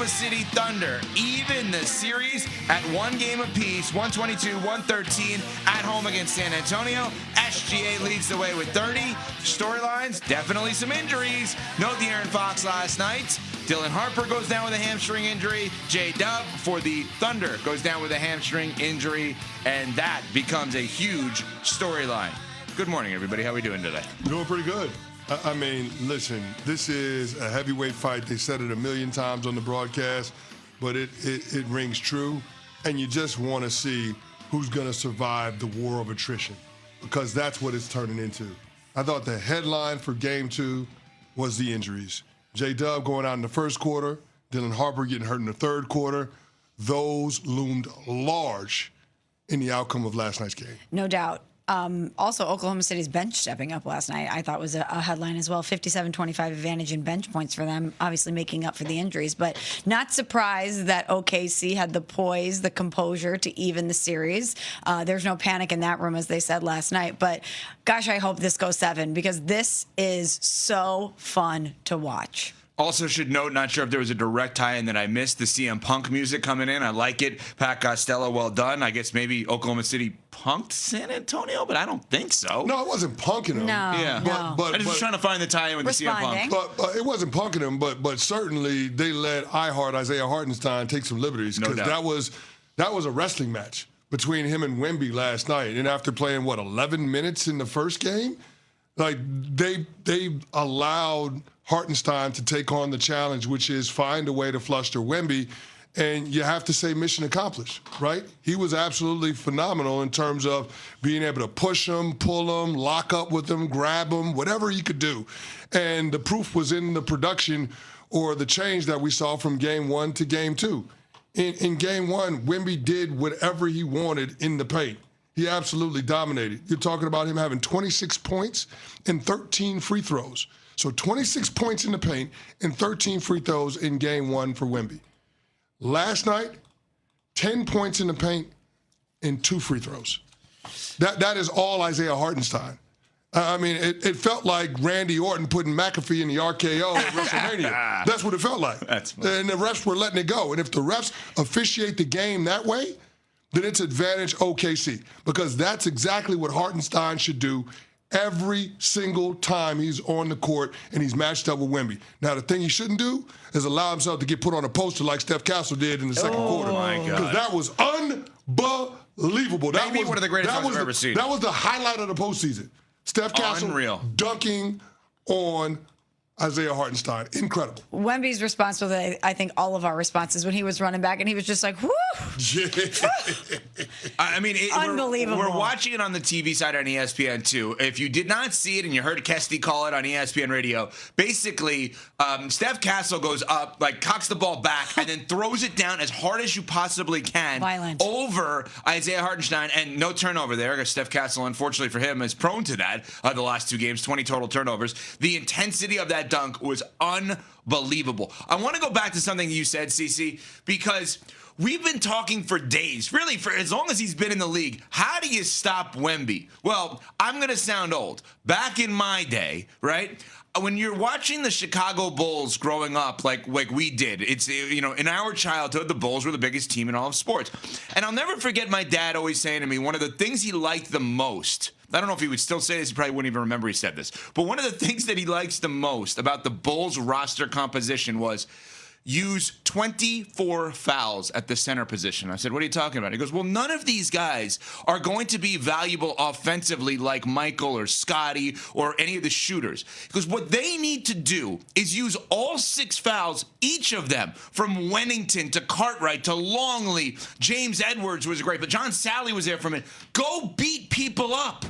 Oklahoma City Thunder even the series at 1 game apiece, 122-113 at home against San Antonio. SGA leads the way with 30. Storylines, definitely some injuries. No De'Aaron Fox last night. Dylan Harper goes down with a hamstring injury. J-Dub for the Thunder goes down with a hamstring injury, and that becomes a huge storyline. Good morning, everybody. How are we doing today? Doing pretty good. I mean, listen, this is a heavyweight fight. They said it a million times on the broadcast, but it rings true. And you just want to see who's going to survive the war of attrition, because that's what it's turning into. I thought the headline for Game 2 was the injuries. J-Dub going out in the first quarter, Dylan Harper getting hurt in the third quarter. Those loomed large in the outcome of last night's game. No doubt. Also, Oklahoma City's bench stepping up last night, I thought was a headline as well. 57-25 advantage in bench points for them, obviously making up for the injuries. But not surprised that OKC had the poise, the composure to even the series. There's no panic in that room, as they said last night. But gosh, I hope this goes 7, because this is so fun to watch. Also should note, not sure if there was a direct tie-in that I missed, the CM Punk music coming in. I like it. Pat Costello, well done. I guess maybe Oklahoma City punked San Antonio, but I don't think so. No, it wasn't punking them. No, yeah. But I was just trying to find the tie-in with the CM Punk. But it wasn't punking them, but certainly they let Isaiah Hartenstein take some liberties, because that was a wrestling match between him and Wemby last night. And after playing, 11 minutes in the first game? Like, they allowed Hartenstein to take on the challenge, which is find a way to fluster Wemby, and you have to say mission accomplished, right? He was absolutely phenomenal in terms of being able to push him, pull him, lock up with him, grab him, whatever he could do. And the proof was in the production or the change that we saw from Game 1 to Game 2. In Game 1, Wemby did whatever he wanted in the paint. He absolutely dominated. You're talking about him having 26 points and 13 free throws. So 26 points in the paint and 13 free throws in Game 1 for Wemby. Last night, 10 points in the paint and 2 free throws. That is all Isaiah Hartenstein. I mean, it felt like Randy Orton putting McAfee in the RKO at WrestleMania. That's what it felt like. And the refs were letting it go. And if the refs officiate the game that way, then it's advantage OKC, because that's exactly what Hartenstein should do every single time he's on the court and he's matched up with Wemby. Now, the thing he shouldn't do is allow himself to get put on a poster like Steph Castle did in the second quarter. Oh, my God. Because that was unbelievable. Maybe one of the greatest I've ever seen. That was the highlight of the postseason. Steph Castle dunking on Isaiah Hartenstein. Incredible. Wemby's response was, I think, all of our responses when he was running back, and he was just like, whoo! I mean, unbelievable. We're watching it on the TV side on ESPN, too. If you did not see it and you heard Canty call it on ESPN radio, basically, Steph Castle goes up, cocks the ball back, and then throws it down as hard as you possibly can. Violent. Over Isaiah Hartenstein, and no turnover there, because Steph Castle, unfortunately for him, is prone to that the last 2 games, 20 total turnovers. The intensity of that dunk was unbelievable. I want to go back to something you said, CC, because we've been talking for days, really for as long as he's been in the league. How do you stop Wemby? Well, I'm going to sound old. Back in my day, right? When you're watching the Chicago Bulls growing up like we did, it's, in our childhood, the Bulls were the biggest team in all of sports. And I'll never forget my dad always saying to me, one of the things he liked the most, I don't know if he would still say this, he probably wouldn't even remember he said this, but one of the things that he likes the most about the Bulls roster composition was use 24 fouls at the center position. I said, what are you talking about? He goes, well, none of these guys are going to be valuable offensively like Michael or Scotty or any of the shooters. He goes, what they need to do is use all 6 fouls, each of them, from Wennington to Cartwright to Longley. James Edwards was great, but John Sally was there for a minute. Go beat people up.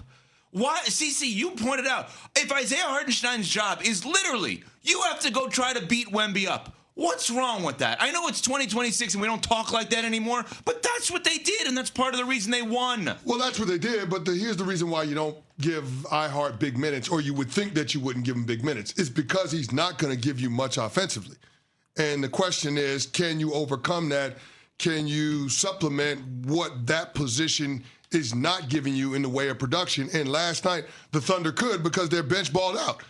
Why, CC, you pointed out, if Isaiah Hartenstein's job is literally, you have to go try to beat Wemby up. What's wrong with that? I know it's 2026 and we don't talk like that anymore, but that's what they did, and that's part of the reason they won. Well, that's what they did, but here's the reason why you don't give iHeart big minutes, or you would think that you wouldn't give him big minutes. It's because he's not going to give you much offensively. And the question is, can you overcome that? Can you supplement what that position is not giving you in the way of production? And last night, the Thunder could, because their bench balled out.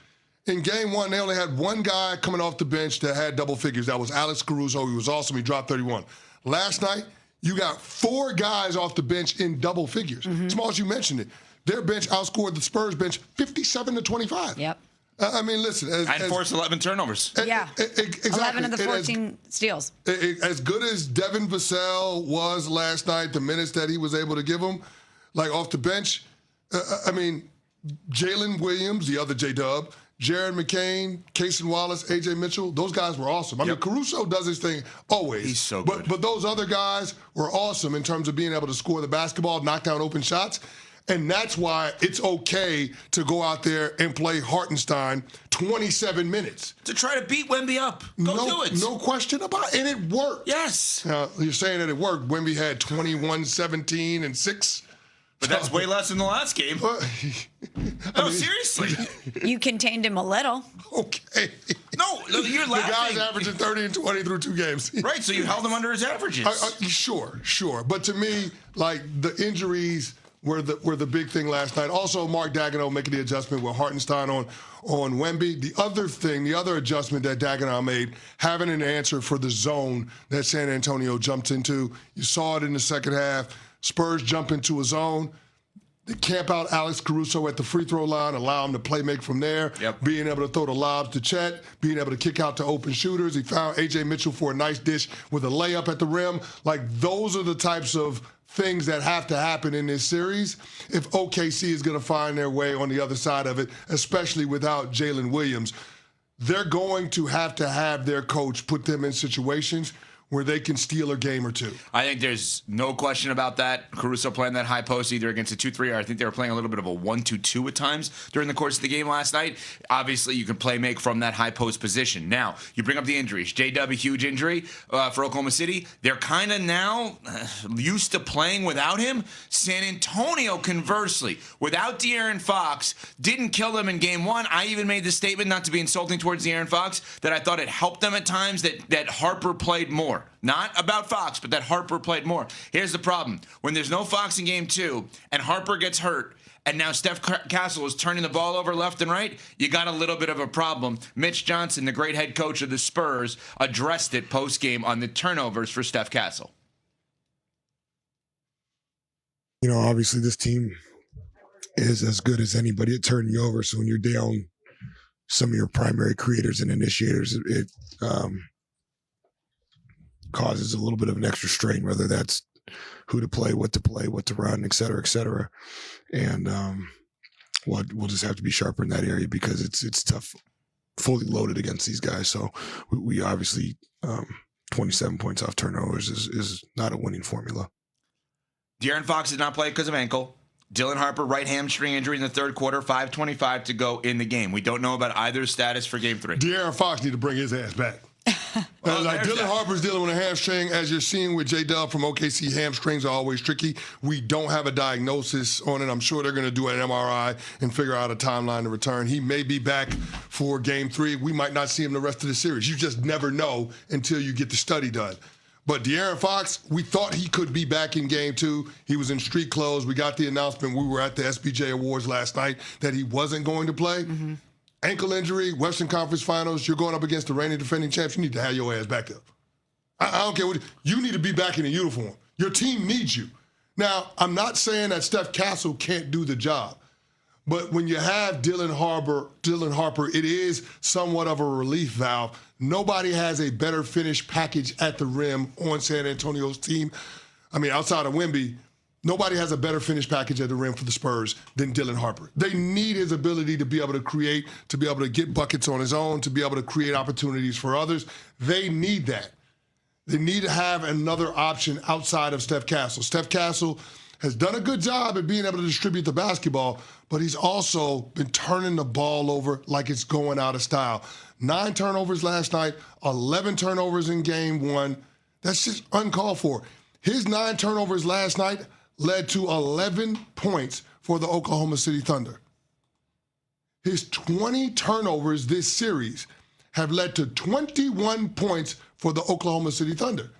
In game one, they only had one guy coming off the bench that had double figures. That was Alex Caruso. He was awesome. He dropped 31. Last night, you got 4 guys off the bench in double figures. Small as you mentioned it. Their bench outscored the Spurs bench 57-25. Yep. I mean, listen. And forced 11 turnovers. Exactly. 11 of the 14 steals. As good as Devin Vassell was last night, the minutes that he was able to give him, like off the bench, I mean, Jalen Williams, the other J-Dub, Jared McCain, Cason Wallace, A.J. Mitchell, those guys were awesome. I mean, Caruso does his thing always. He's so good. But those other guys were awesome in terms of being able to score the basketball, knock down open shots. And that's why it's okay to go out there and play Hartenstein 27 minutes. To try to beat Wemby up. Go do it. No question about it. And it worked. Yes. Now, you're saying that it worked. Wemby had 21, 17, and 6. But that's way less than the last game. No, seriously. You contained him a little. Okay. No, you're laughing. The guy's averaging 30 and 20 through 2 games. Right, so you held him under his averages. Sure. But to me, like, the injuries were the big thing last night. Also, Mark Daigneault making the adjustment with Hartenstein on Wemby. The other adjustment that Daigneault made, having an answer for the zone that San Antonio jumped into. You saw it in the second half. Spurs jump into a zone. They camp out Alex Caruso at the free throw line, allow him to play make from there, being able to throw the lobs to Chet, being able to kick out to open shooters. He found A.J. Mitchell for a nice dish with a layup at the rim. Like, those are the types of things that have to happen in this series if OKC is going to find their way on the other side of it, especially without Jalen Williams. They're going to have their coach put them in situations where they can steal a game or two. I think there's no question about that. Caruso playing that high post either against a 2-3 or I think they were playing a little bit of a 1-2-2 at times during the course of the game last night. Obviously, you can play make from that high post position. Now, you bring up the injuries. J-W, huge injury for Oklahoma City. They're kind of now used to playing without him. San Antonio, conversely, without De'Aaron Fox, didn't kill them in game one. I even made the statement, not to be insulting towards De'Aaron Fox, that I thought it helped them at times that Harper played more. Not about Fox, but that Harper played more. Here's the problem. When there's no Fox in game 2 and Harper gets hurt and now Steph Castle is turning the ball over left and right, you got a little bit of a problem. Mitch Johnson, the great head coach of the Spurs, addressed it post-game on the turnovers for Steph Castle. You know, obviously this team is as good as anybody at turning you over. So when you're down some of your primary creators and initiators, it causes a little bit of an extra strain, whether that's who to play, what to run, et cetera, and we'll just have to be sharper in that area because it's tough, fully loaded against these guys. So we obviously 27 points off turnovers is not a winning formula. De'Aaron Fox did not play because of ankle. Dylan Harper, right hamstring injury in the third quarter, 5:25 to go in the game. We don't know about either status for game 3. De'Aaron Fox need to bring his ass back. Dylan Harper's dealing with a hamstring, as you're seeing with J-Dub from OKC. Hamstrings are always tricky. We don't have a diagnosis on it. I'm sure they're going to do an MRI and figure out a timeline to return. He may be back for game 3. We might not see him the rest of the series. You just never know until you get the study done. But De'Aaron Fox, we thought he could be back in game 2. He was in street clothes. We got the announcement. We were at the SBJ Awards last night that he wasn't going to play. Ankle injury, Western Conference Finals, you're going up against the reigning defending champs. You need to have your ass back up. I don't care what you need to be back in a uniform. Your team needs you. Now, I'm not saying that Steph Castle can't do the job, but when you have Dylan Harper, it is somewhat of a relief valve. Nobody has a better finish package at the rim on San Antonio's team. I mean, outside of Wemby, nobody has a better finish package at the rim for the Spurs than Dylan Harper. They need his ability to be able to create, to be able to get buckets on his own, to be able to create opportunities for others. They need that. They need to have another option outside of Steph Castle. Steph Castle has done a good job at being able to distribute the basketball, but he's also been turning the ball over like it's going out of style. 9 turnovers last night, 11 turnovers in game 1. That's just uncalled for. His 9 turnovers last night led to 11 points for the Oklahoma City Thunder. His 20 turnovers this series have led to 21 points for the Oklahoma City Thunder.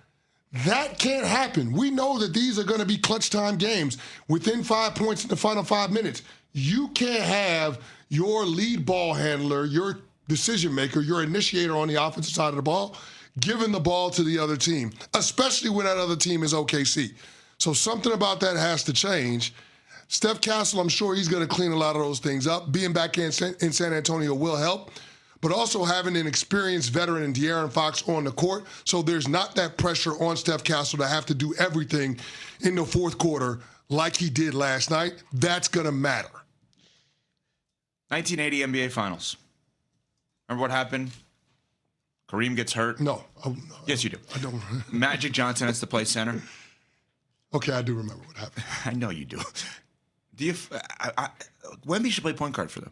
That can't happen. We know that these are going to be clutch time games within 5 points in the final 5 minutes. You can't have your lead ball handler, your decision maker, your initiator on the offensive side of the ball, giving the ball to the other team, especially when that other team is OKC. So something about that has to change. Steph Castle, I'm sure he's going to clean a lot of those things up. Being back in San Antonio will help, but also having an experienced veteran in De'Aaron Fox on the court, so there's not that pressure on Steph Castle to have to do everything in the fourth quarter like he did last night. That's going to matter. 1980 NBA Finals. Remember what happened? Kareem gets hurt. No. Yes, you do. I don't. Magic Johnson has to play center. Okay, I do remember what happened. I know you do. Wemby should play point guard for them.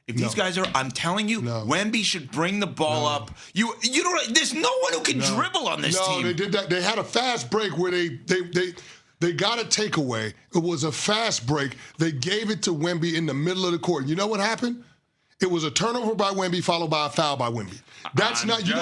If these guys are, I'm telling you, Wemby should bring the ball up. You don't. There's no one who can dribble on this team. No, they did that. They had a fast break where they got a takeaway. It was a fast break. They gave it to Wemby in the middle of the court. You know what happened? It was a turnover by Wemby followed by a foul by Wemby. That's not. You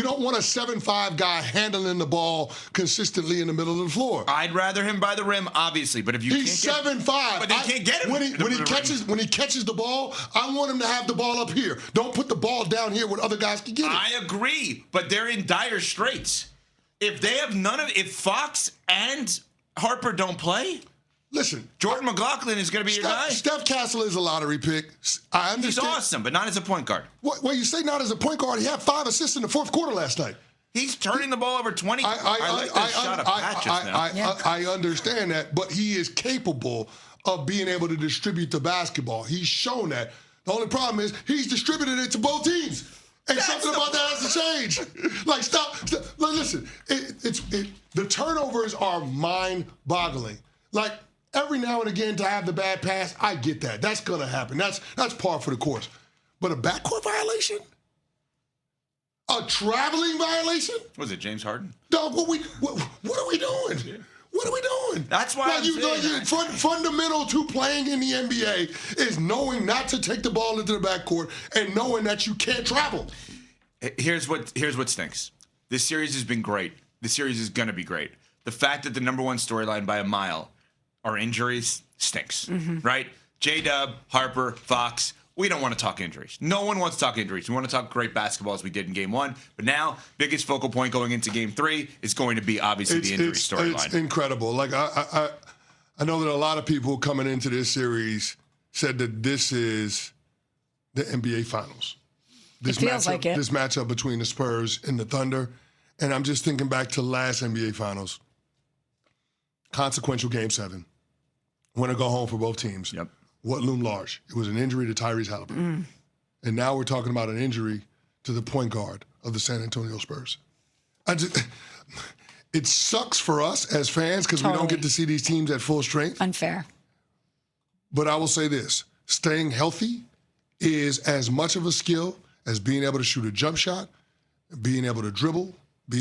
don't want a 7'5" guy handling the ball consistently in the middle of the floor. I'd rather him by the rim, obviously, but if you he's 7'5", but they can't get him when he catches the ball, I want him to have the ball up here. Don't put the ball down here where other guys can get it. I agree, but they're in dire straits. If they have if Fox and Harper don't play. Listen, Jordan McLaughlin is going to be your guy. Steph Castle is a lottery pick. I understand. He's awesome, but not as a point guard. Well, you say not as a point guard. He had 5 assists in the fourth quarter last night. He's turning the ball over 20. I like that shot of Patches now. I understand that, but he is capable of being able to distribute the basketball. He's shown that. The only problem is he's distributed it to both teams. And something about that has to change. Like, stop. Listen, the turnovers are mind-boggling. Like, every now and again to have the bad pass, I get that. That's going to happen. That's par for the course. But a backcourt violation? A traveling violation? Was it James Harden? Dog, what are we doing? What are we doing? That's why fundamental to playing in the NBA is knowing not to take the ball into the backcourt and knowing that you can't travel. Here's what stinks. This series has been great. This series is going to be great. The fact that the number one storyline by a mile are injuries stinks, right? J-Dub, Harper, Fox. We don't want to talk injuries. No one wants to talk injuries. We want to talk great basketball as we did in Game 1. But now, biggest focal point going into Game 3 is going to be obviously the injury storyline. It's incredible. Like I know that a lot of people coming into this series said that this is the NBA Finals. This matchup between the Spurs and the Thunder. And I'm just thinking back to last NBA Finals. Consequential Game 7. Winner go home for both teams. Yep. What loomed large? It was an injury to Tyrese Halliburton. And now we're talking about an injury to the point guard of the San Antonio Spurs. It sucks for us as fans because we don't get to see these teams at full strength. Unfair. But I will say this. Staying healthy is as much of a skill as being able to shoot a jump shot, being able to dribble,